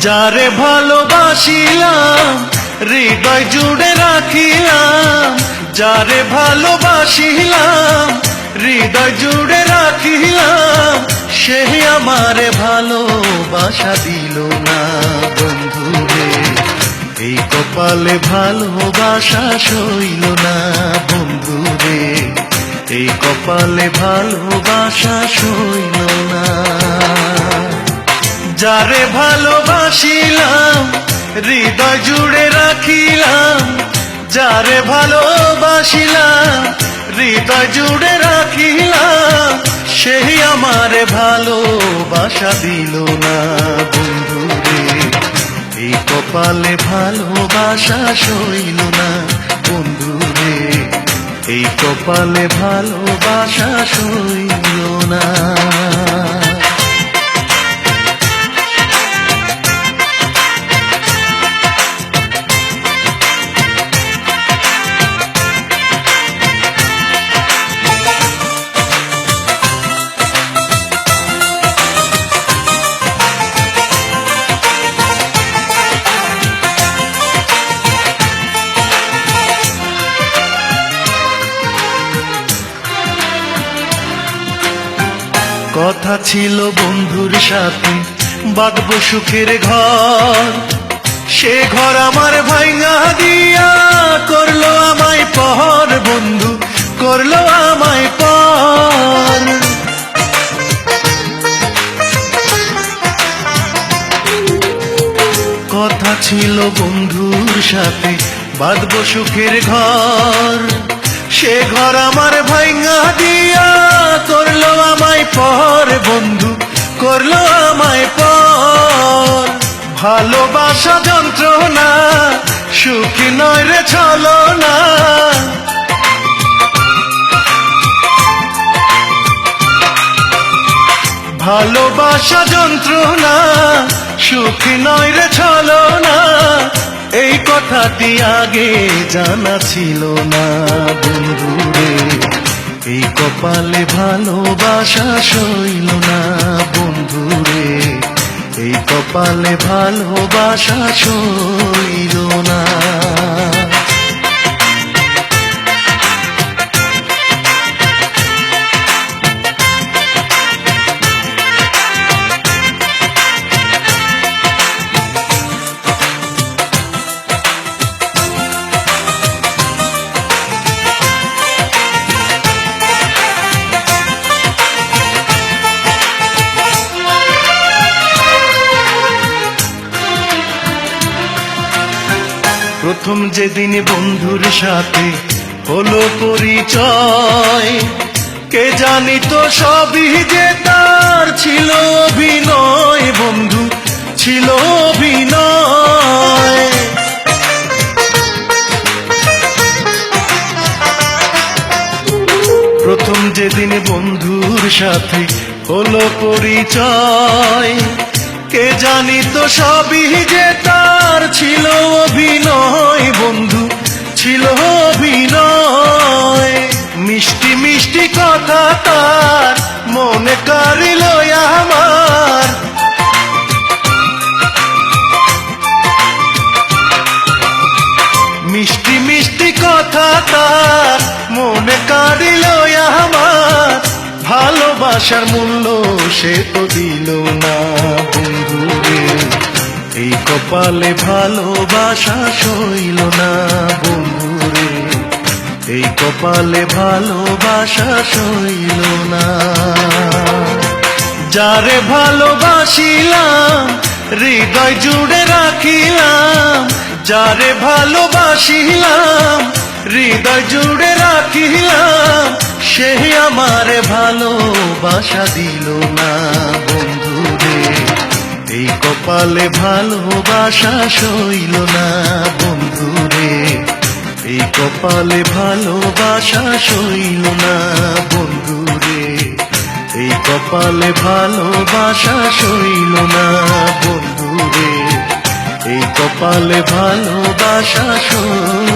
যারে ভালোবাসিলাম হৃদয় জুড়ে রাখিলাম, যারে ভালোবাসিলাম হৃদয় জুড়ে রাখিলাম, সে আমারে ভালোবাসা দিল না বন্ধুরে। এই কপালে ভালোবাসা সইল না বন্ধুরে, এই কপালে ভালোবাসা সইল না। যারে ভালোবাসিলাম হৃদয় জুড়ে রাখিলাম, যারে ভালোবাসিলাম হৃদয় জুড়ে রাখিলাম, সেই আমারে ভালোবাসা দিল না বন্ধুরে। এই কপালে ভালোবাসা সইল না বন্ধুরে, এই কপালে ভালোবাসা সইল না। কথা ছিল বন্ধুর সাথে বাঁধব সুখের ঘর, সে ঘর আমার ভাঙা দিয়া করলো আমায় পর, বন্ধু করলো আমায় পর। কথা ছিল বন্ধুর সাথে বাঁধব সুখের ঘর, সে ঘর আমার ভাঙা দিয়া করলো আমায় পর, বন্ধু করলো আমায় পর। ভালোবাসা যন্ত্রণা সুখী নয় রে ছলনা, ভালোবাসা যন্ত্রণা সুখী নয় রে ছলনা, এই কথাটি আগে জানা ছিল না বন্ধুরে। এই কপালে ভালোবাসা সইল না বন্ধুরে, এই কপালে ভালোবাসা সইল না। প্রথম যেদিন বন্ধুর সাথে হলো পরিচয়, কে জানি তো সবই যে তার ছিল অভিনয়, বন্ধু ছিল অভিনয়। প্রথম যেদিন বন্ধুর সাথে হলো পরিচয়, কে জানি তো সবই যে তার ছিল অভিনয়, বন্ধু ছিল অভিনয়। মিষ্টি মিষ্টি কথা তার মনে কারিল আমার, মিষ্টি মিষ্টি কথা তার মনে কারিল আমার। ভালোবাসার মূল্য সে তো দিল না বন্ধুরে, এই কপালে ভালোবাসা সইল না বন্ধুরে, এই কপালে ভালোবাসা সইল না। যারে ভালোবাসিলাম হৃদয় জুড়ে রাখিলাম, যারে ভালোবাসিলাম হৃদয় জুড়ে রাখিলাম, সে আমারে ভালোবাসা দিল না বন্ধুরে। এই কপালে ভালোবাসা সইল না বন্ধুরে, এই কপালে ভালোবাসা সইল না বন্ধুরে, এই কপালে ভালোবাসা সইল না বন্ধুরে, এই কপালে ভালোবাসা সইল